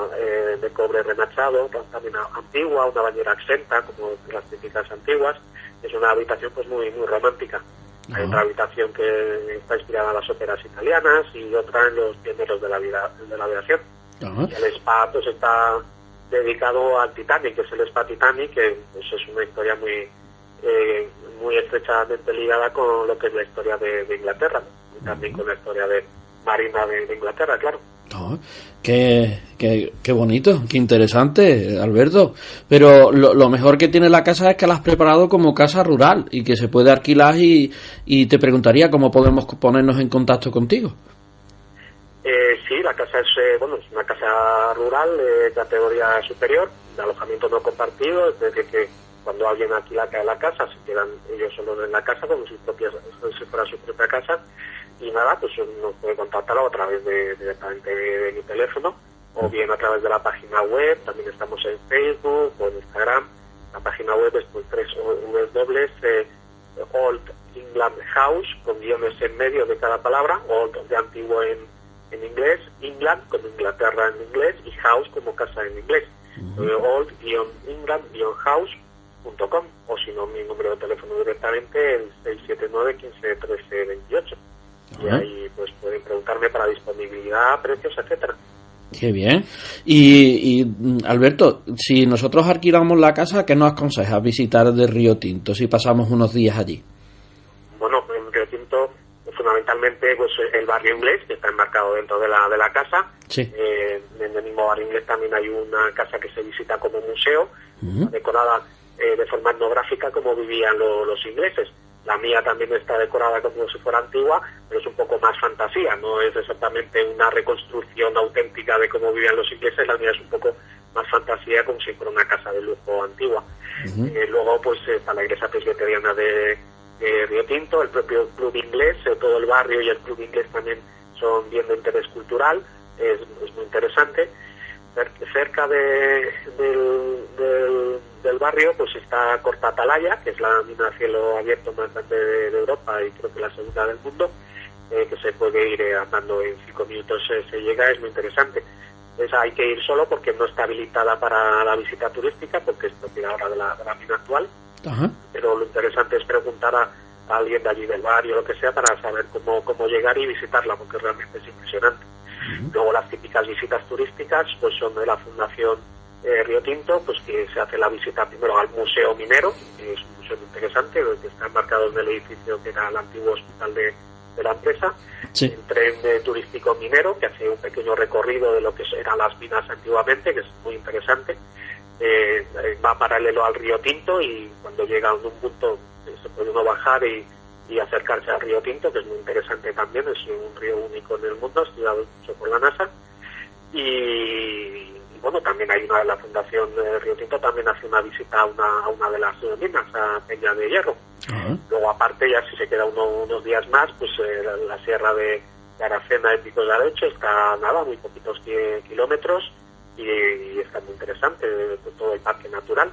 de cobre remachado, también antigua, una bañera exenta, como las típicas antiguas. Es una habitación pues muy romántica. Hay otra habitación que está inspirada en las óperas italianas y otra en los pioneros de la aviación. Y el spa pues está dedicado al Titanic, que es el spa Titanic, que pues, es una historia muy estrechamente ligada con lo que es la historia de Inglaterra, y también con la historia de marina de Inglaterra, claro. Qué bonito, qué interesante, Alberto. Pero lo mejor que tiene la casa es que la has preparado como casa rural y que se puede alquilar, y te preguntaría cómo podemos ponernos en contacto contigo. Sí, la casa es una casa rural de categoría superior, de alojamiento no compartido, es decir, que cuando alguien alquila la casa se quedan ellos solos en la casa como si fuera su propia casa. Y nada, pues nos puede contactarlo a través directamente de mi teléfono, o bien a través de la página web. También estamos en Facebook o en Instagram. La página web es pues Old England House, con guiones en medio de cada palabra, Old de antiguo en inglés, England como Inglaterra en inglés, y House como casa en inglés. Old-England-House.com, o si no, mi número de teléfono directamente, el 679-15-13-28. Y ahí pues pueden preguntarme para disponibilidad, precios, etcétera. Qué bien. Y Alberto, si nosotros alquilamos la casa, ¿qué nos aconsejas visitar de Río Tinto si pasamos unos días allí? Bueno, en Río Tinto fundamentalmente pues el barrio inglés, que está enmarcado dentro de la casa. Sí. En el mismo barrio inglés también hay una casa que se visita como museo, decorada de forma etnográfica como vivían los ingleses. La mía también está decorada como si fuera antigua, pero es un poco más fantasía, no es exactamente una reconstrucción auténtica de cómo vivían los ingleses. La mía es un poco más fantasía, como si fuera una casa de lujo antigua. Luego pues está la iglesia presbiteriana de Río Tinto, el propio club inglés, todo el barrio y el club inglés también son bien de interés cultural, es muy interesante. Cerca del barrio pues está Corta Atalaya, que es la mina a cielo abierto más grande de Europa y creo que la segunda del mundo, que se puede ir andando en 5 minutos, se llega, es muy interesante. Esa hay que ir solo porque no está habilitada para la visita turística, porque es propiedad ahora de la mina actual. Pero lo interesante es preguntar a alguien de allí del barrio, lo que sea, para saber cómo llegar y visitarla, porque realmente es impresionante. Luego las típicas visitas turísticas pues son de la Fundación Río Tinto, pues que se hace la visita primero al Museo Minero, que es un museo muy interesante, que está enmarcado en el edificio que era el antiguo hospital de la empresa. Sí. El tren turístico minero, que hace un pequeño recorrido de lo que eran las minas antiguamente, que es muy interesante. Va paralelo al Río Tinto, y cuando llega a un punto se puede uno bajar y acercarse al Río Tinto, que es muy interesante también, es un río único en el mundo, estudiado mucho por la NASA. Y bueno, también hay la Fundación Río Tinto también hace una visita a una de las minas, a Peña de Hierro. Luego aparte, ya si se queda unos días más, pues la sierra de Aracena de Picos de Arecho está muy poquitos kilómetros, y está muy interesante todo el parque natural.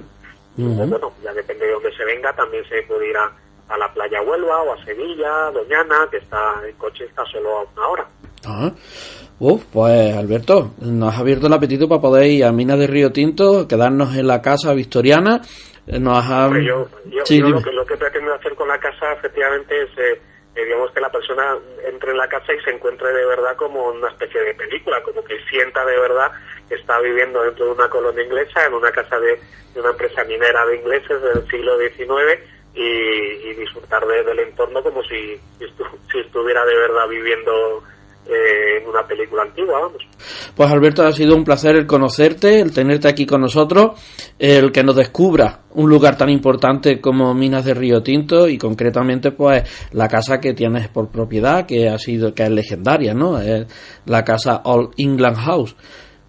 Luego, bueno, ya depende de dónde se venga, también se puede ir a la playa Huelva o a Sevilla, Doñana, que está en coche, está solo a 1 hora. Pues Alberto, nos has abierto el apetito para poder ir a Minas de Río Tinto, quedarnos en la casa victoriana. Yo lo que pretendo hacer con la casa efectivamente es digamos que la persona entre en la casa y se encuentre de verdad como una especie de película, como que sienta de verdad que está viviendo dentro de una colonia inglesa, en una casa de una empresa minera de ingleses del siglo XIX, y disfrutar del entorno como si estuviera de verdad viviendo en una película antigua, vamos. Pues Alberto, ha sido un placer el conocerte, el tenerte aquí con nosotros, el que nos descubra un lugar tan importante como Minas de Río Tinto, y concretamente pues la casa que tienes por propiedad, que es legendaria, ¿no? Es la casa Old England House.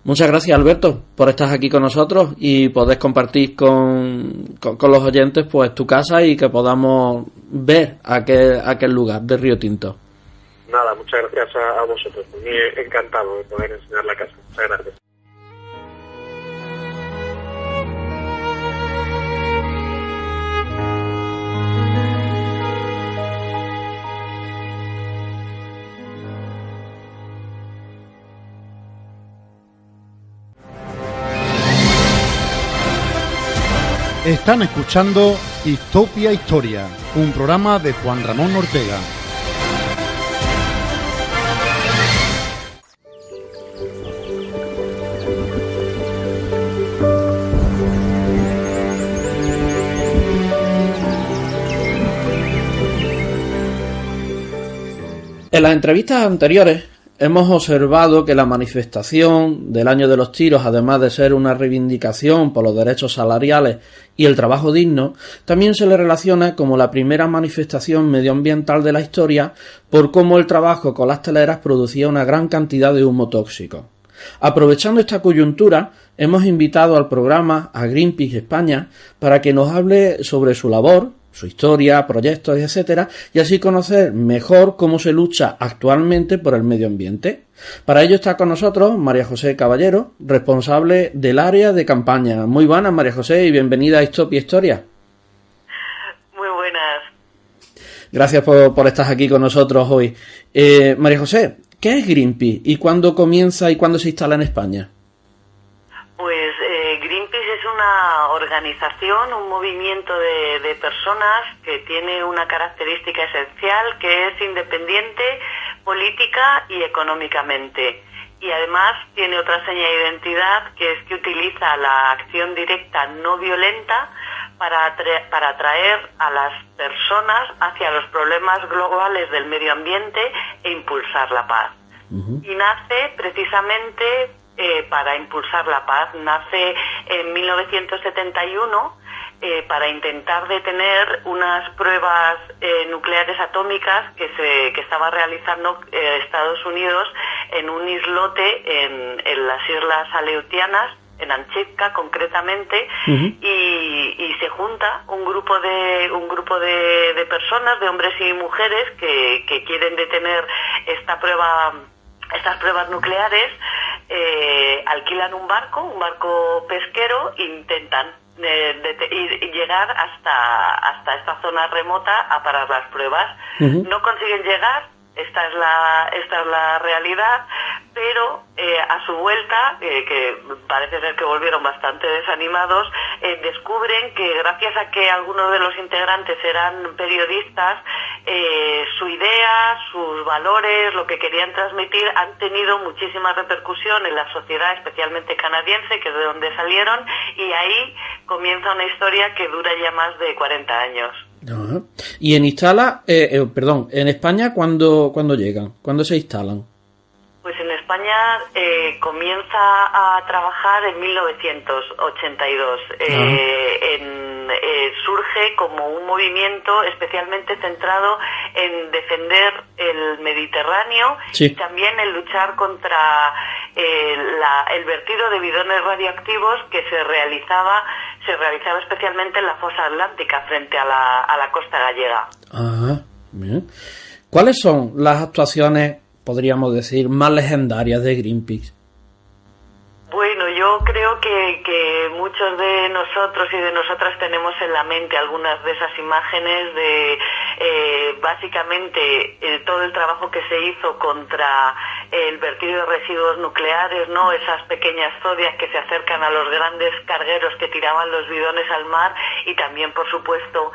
Muchas gracias, Alberto, por estar aquí con nosotros y poder compartir con los oyentes pues tu casa, y que podamos ver aquel lugar de Río Tinto. Nada, muchas gracias a vosotros. Muy encantado de poder enseñar la casa. Muchas gracias. Están escuchando Histopia Historia, un programa de Juan Ramón Ortega. En las entrevistas anteriores hemos observado que la manifestación del Año de los Tiros, además de ser una reivindicación por los derechos salariales y el trabajo digno, también se le relaciona como la primera manifestación medioambiental de la historia por cómo el trabajo con las teleras producía una gran cantidad de humo tóxico. Aprovechando esta coyuntura, hemos invitado al programa a Greenpeace España para que nos hable sobre su labor, su historia, proyectos, etcétera, y así conocer mejor cómo se lucha actualmente por el medio ambiente. Para ello está con nosotros María José Caballero, responsable del área de campaña. Muy buenas, María José, y bienvenida a Histopia Historia. Muy buenas. Gracias por estar aquí con nosotros hoy. María José, ¿qué es Greenpeace y cuándo comienza y cuándo se instala en España? Pues Greenpeace es una organización, un movimiento de personas que tiene una característica esencial, que es independiente política y económicamente. Y además tiene otra seña de identidad, que es que utiliza la acción directa no violenta para atraer a las personas hacia los problemas globales del medio ambiente e impulsar la paz. Y nace precisamente para impulsar la paz. Nace en 1971 para intentar detener unas pruebas nucleares atómicas que estaba realizando Estados Unidos en un islote en las Islas Aleutianas, en Anchitka concretamente, y se junta un grupo de personas, de hombres y mujeres que quieren detener estas pruebas nucleares. Alquilan un barco pesquero e intentan llegar hasta esta zona remota a parar las pruebas. No consiguen llegar, esta es la realidad, pero a su vuelta, que parece ser que volvieron bastante desanimados, descubren que gracias a que algunos de los integrantes eran periodistas, su idea, sus valores, lo que querían transmitir, han tenido muchísima repercusión en la sociedad, especialmente canadiense, que es de donde salieron, y ahí comienza una historia que dura ya más de 40 años. Ajá. Y en en España, ¿cuándo llegan? ¿Cuándo se instalan? Pues en España comienza a trabajar en 1982. Surge como un movimiento especialmente centrado en defender el Mediterráneo, sí, y también en luchar contra el vertido de bidones radioactivos que se realizaba especialmente en la fosa atlántica frente a la costa gallega. Ajá, bien. ¿Cuáles son las actuaciones, podríamos decir, más legendarias de Greenpeace? Bueno, yo creo que muchos de nosotros y de nosotras tenemos en la mente algunas de esas imágenes de básicamente todo el trabajo que se hizo contra el vertido de residuos nucleares, ¿no? Esas pequeñas zodias que se acercan a los grandes cargueros que tiraban los bidones al mar, y también, por supuesto,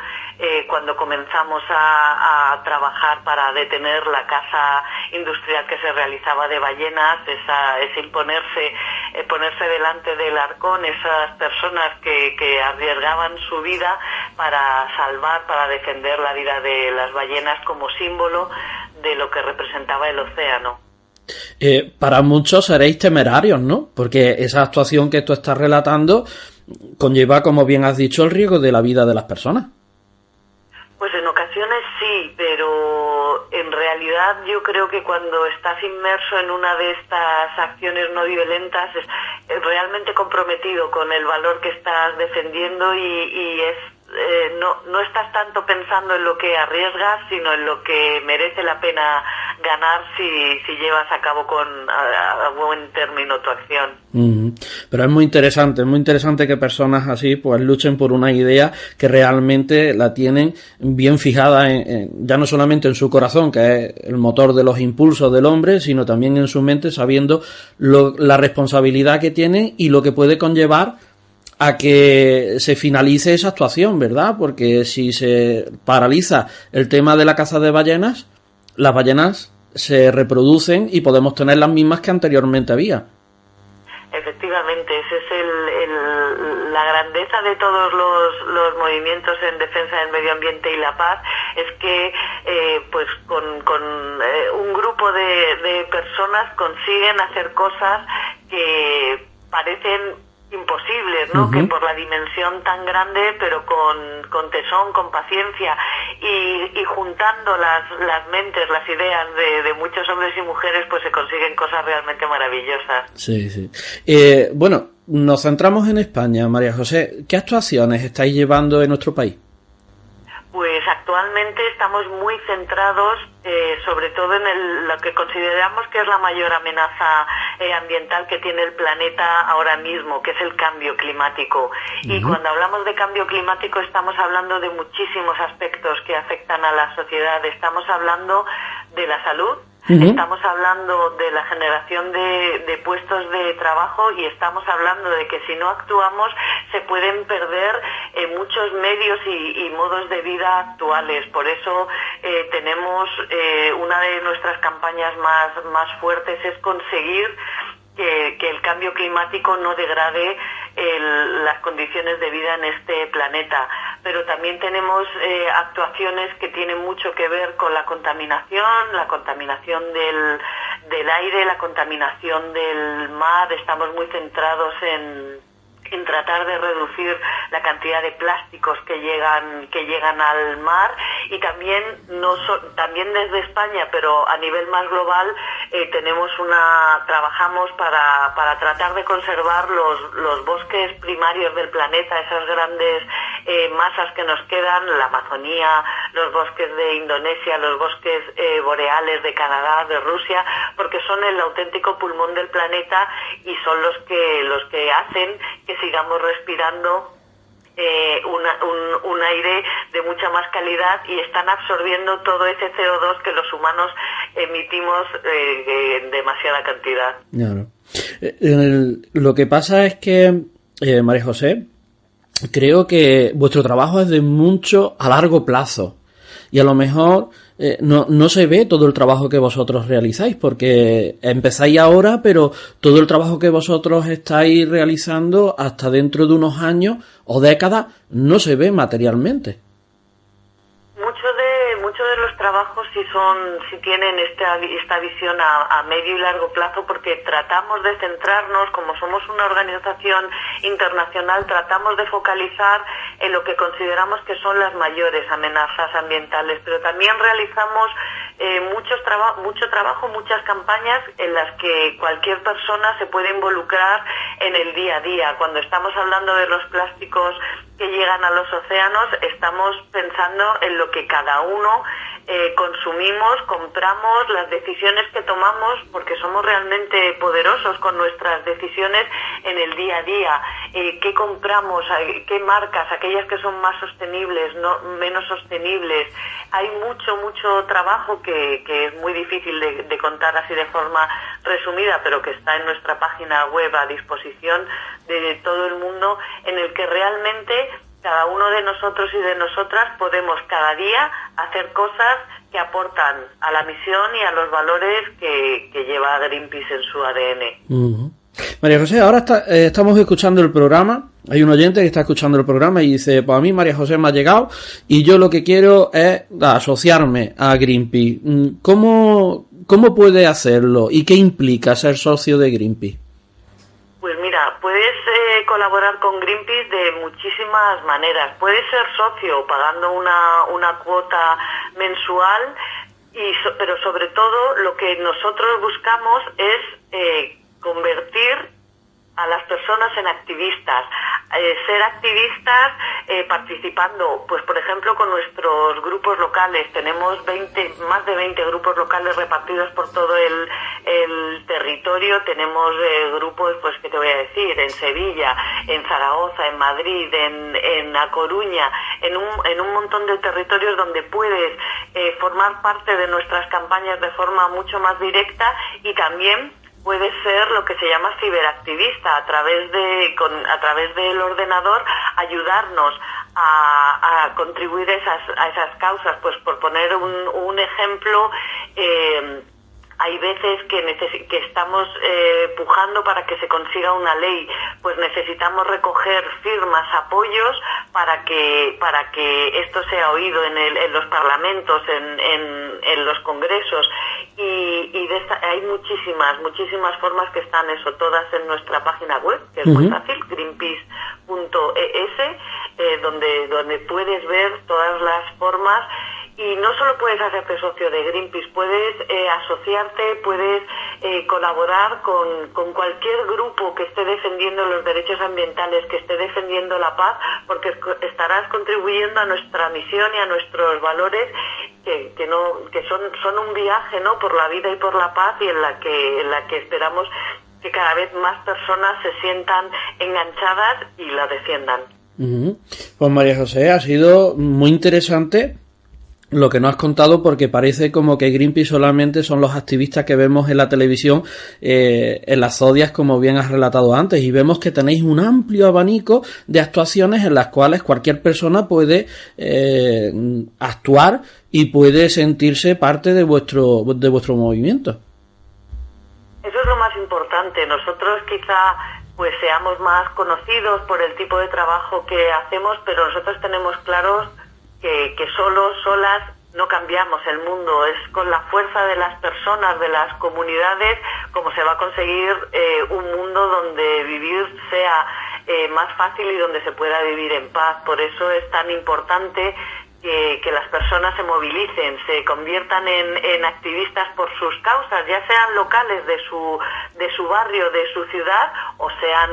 cuando comenzamos a trabajar para detener la caza industrial que se realizaba de ballenas, ese ponerse delante del arcón, esas personas que arriesgaban su vida para defender la vida de las ballenas como símbolo de lo que representaba el océano. Para muchos seréis temerarios, ¿no? Porque esa actuación que tú estás relatando conlleva, como bien has dicho, el riesgo de la vida de las personas. Pues en ocasiones sí, pero en realidad yo creo que cuando estás inmerso en una de estas acciones no violentas es realmente comprometido con el valor que estás defendiendo y no estás tanto pensando en lo que arriesgas, sino en lo que merece la pena ganar si llevas a cabo a buen término tu acción. Pero es muy interesante que personas así pues luchen por una idea que realmente la tienen bien fijada ya no solamente en su corazón, que es el motor de los impulsos del hombre, sino también en su mente, sabiendo la responsabilidad que tienen y lo que puede conllevar a que se finalice esa actuación, ¿verdad? Porque si se paraliza el tema de la caza de ballenas, las ballenas se reproducen y podemos tener las mismas que anteriormente había. Efectivamente, esa es la grandeza de todos los movimientos en defensa del medio ambiente y la paz, es que pues con un grupo de personas consiguen hacer cosas que parecen imposibles, ¿no? Que por la dimensión tan grande, pero con tesón, con paciencia y juntando las mentes, las ideas de muchos hombres y mujeres, pues se consiguen cosas realmente maravillosas. Sí, sí. Bueno, nos centramos en España, María José. ¿Qué actuaciones estáis llevando en nuestro país? Pues actualmente estamos muy centrados sobre todo en lo que consideramos que es la mayor amenaza ambiental que tiene el planeta ahora mismo, que es el cambio climático. Y cuando hablamos de cambio climático estamos hablando de muchísimos aspectos que afectan a la sociedad. Estamos hablando de la salud, estamos hablando de la generación de puestos de trabajo y estamos hablando de que si no actuamos se pueden perder muchos medios y modos de vida actuales. Por eso tenemos una de nuestras campañas más fuertes es conseguir que el cambio climático no degrade las condiciones de vida en este planeta. Pero también tenemos actuaciones que tienen mucho que ver con la contaminación del aire, la contaminación del mar. Estamos muy centrados en tratar de reducir la cantidad de plásticos que llegan al mar y también también desde España, pero a nivel más global trabajamos para tratar de conservar los bosques primarios del planeta, esas grandes masas que nos quedan, la Amazonía, los bosques de Indonesia, los bosques boreales de Canadá, de Rusia, porque son el auténtico pulmón del planeta y son los que hacen que sigamos respirando un aire de mucha más calidad y están absorbiendo todo ese CO2 que los humanos emitimos en demasiada cantidad. Claro. Lo que pasa es que, María José, creo que vuestro trabajo es de mucho a largo plazo y a lo mejor no se ve todo el trabajo que vosotros realizáis porque empezáis ahora, pero todo el trabajo que vosotros estáis realizando hasta dentro de unos años o décadas no se ve materialmente. Muchos de los trabajos sí tienen esta visión a medio y largo plazo, porque tratamos de centrarnos, como somos una organización internacional, tratamos de focalizar en lo que consideramos que son las mayores amenazas ambientales, pero también realizamos mucho trabajo, muchas campañas en las que cualquier persona se puede involucrar en el día a día. Cuando estamos hablando de los plásticos que llegan a los océanos, estamos pensando en lo que cada uno consumimos, compramos, las decisiones que tomamos, porque somos realmente poderosos con nuestras decisiones en el día a día. ¿Qué compramos? ¿Qué marcas? Aquellas que son más sostenibles, menos sostenibles. Hay mucho trabajo que es muy difícil de contar así de forma resumida, pero que está en nuestra página web a disposición de todo el mundo, en el que realmente cada uno de nosotros y de nosotras podemos cada día hacer cosas que aportan a la misión y a los valores que lleva Greenpeace en su ADN. María José, ahora estamos escuchando el programa. Hay un oyente que está escuchando el programa y dice, pues a mí María José me ha llegado y yo lo que quiero es asociarme a Greenpeace. ¿Cómo puede hacerlo y qué implica ser socio de Greenpeace? Pues mira, puedes colaborar con Greenpeace de muchísimas maneras. Puedes ser socio pagando una cuota mensual, pero sobre todo lo que nosotros buscamos es convertir a las personas en activistas, ser activistas participando, pues por ejemplo con nuestros grupos locales. Tenemos más de 20 grupos locales repartidos por todo el territorio. Tenemos grupos, pues qué te voy a decir, en Sevilla, en Zaragoza, en Madrid, en A Coruña, en un montón de territorios donde puedes formar parte de nuestras campañas de forma mucho más directa y también puedes ser lo que se llama ciberactivista, a través del ordenador ayudarnos a contribuir a esas causas. Pues por poner un ejemplo, hay veces que estamos pujando para que se consiga una ley, pues necesitamos recoger firmas, apoyos para que esto sea oído en los parlamentos, en los congresos, y hay muchísimas formas que están todas en nuestra página web, que es muy fácil, greenpeace.es, donde puedes ver todas las formas. Y no solo puedes hacerte socio de Greenpeace, puedes asociarte, puedes colaborar con cualquier grupo que esté defendiendo los derechos ambientales, que esté defendiendo la paz, porque estarás contribuyendo a nuestra misión y a nuestros valores, que son un viaje, ¿no?, por la vida y por la paz, y en la que esperamos que cada vez más personas se sientan enganchadas y la defiendan. Pues María José, ha sido muy interesante lo que nos has contado, porque parece como que Greenpeace solamente son los activistas que vemos en la televisión, en las zodias, como bien has relatado antes, y vemos que tenéis un amplio abanico de actuaciones en las cuales cualquier persona puede actuar y puede sentirse parte de vuestro movimiento. Eso es lo más importante. Nosotros quizá pues seamos más conocidos por el tipo de trabajo que hacemos, pero nosotros tenemos claros que solas no cambiamos el mundo. Es con la fuerza de las personas, de las comunidades, como se va a conseguir un mundo donde vivir sea más fácil y donde se pueda vivir en paz. Por eso es tan importante que las personas se movilicen, se conviertan en activistas por sus causas, ya sean locales de su barrio, de su ciudad, o sean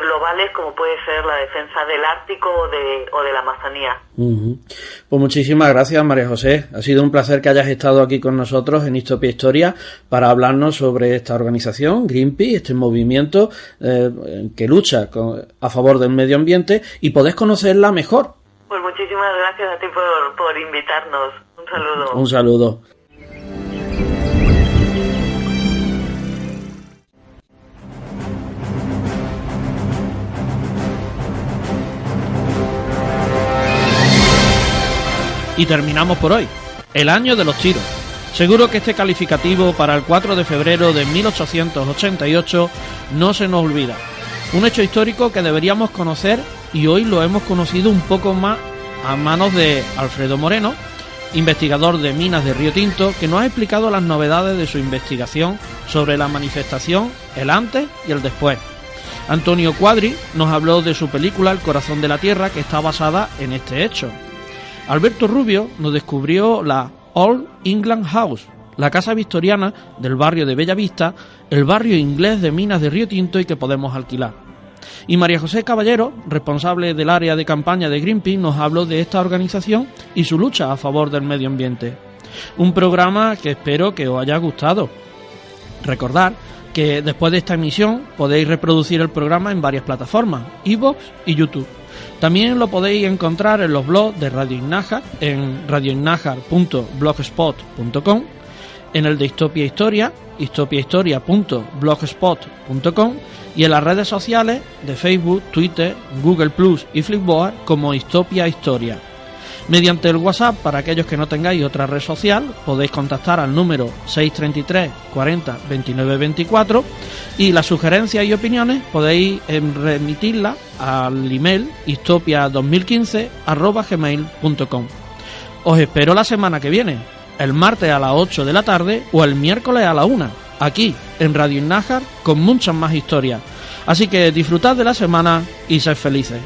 globales, como puede ser la defensa del Ártico o de la Amazonía. Pues muchísimas gracias, María José. Ha sido un placer que hayas estado aquí con nosotros en Histopia Historia para hablarnos sobre esta organización, Greenpeace, este movimiento que lucha a favor del medio ambiente, y podés conocerla mejor. Pues muchísimas gracias a ti por invitarnos. Un saludo. Un saludo. Y terminamos por hoy, el año de los tiros. Seguro que este calificativo para el 4 de febrero de 1888 no se nos olvida. Un hecho histórico que deberíamos conocer, y hoy lo hemos conocido un poco más a manos de Alfredo Moreno, investigador de minas de Río Tinto, que nos ha explicado las novedades de su investigación sobre la manifestación, el antes y el después. Antonio Cuadri nos habló de su película El corazón de la tierra, que está basada en este hecho. Alberto Rubio nos descubrió la Old England House, la casa victoriana del barrio de Bellavista, el barrio inglés de minas de Río Tinto y que podemos alquilar. Y María José Caballero, responsable del área de campaña de Greenpeace, nos habló de esta organización y su lucha a favor del medio ambiente. Un programa que espero que os haya gustado. Recordad que después de esta emisión podéis reproducir el programa en varias plataformas, iVoox y YouTube. También lo podéis encontrar en los blogs de Radio Innájar, en radioinnájar.blogspot.com, en el de Histopia Historia, histopiahistoria.blogspot.com, y en las redes sociales de Facebook, Twitter, Google Plus y Flipboard como Histopia Historia. Mediante el WhatsApp, para aquellos que no tengáis otra red social, podéis contactar al número 633 40 29 24, y las sugerencias y opiniones podéis remitirlas al email histopia2015@gmail.com. Os espero la semana que viene, el martes a las 8 de la tarde o el miércoles a la 1, aquí en Radio Innájar, con muchas más historias. Así que disfrutad de la semana y sed felices.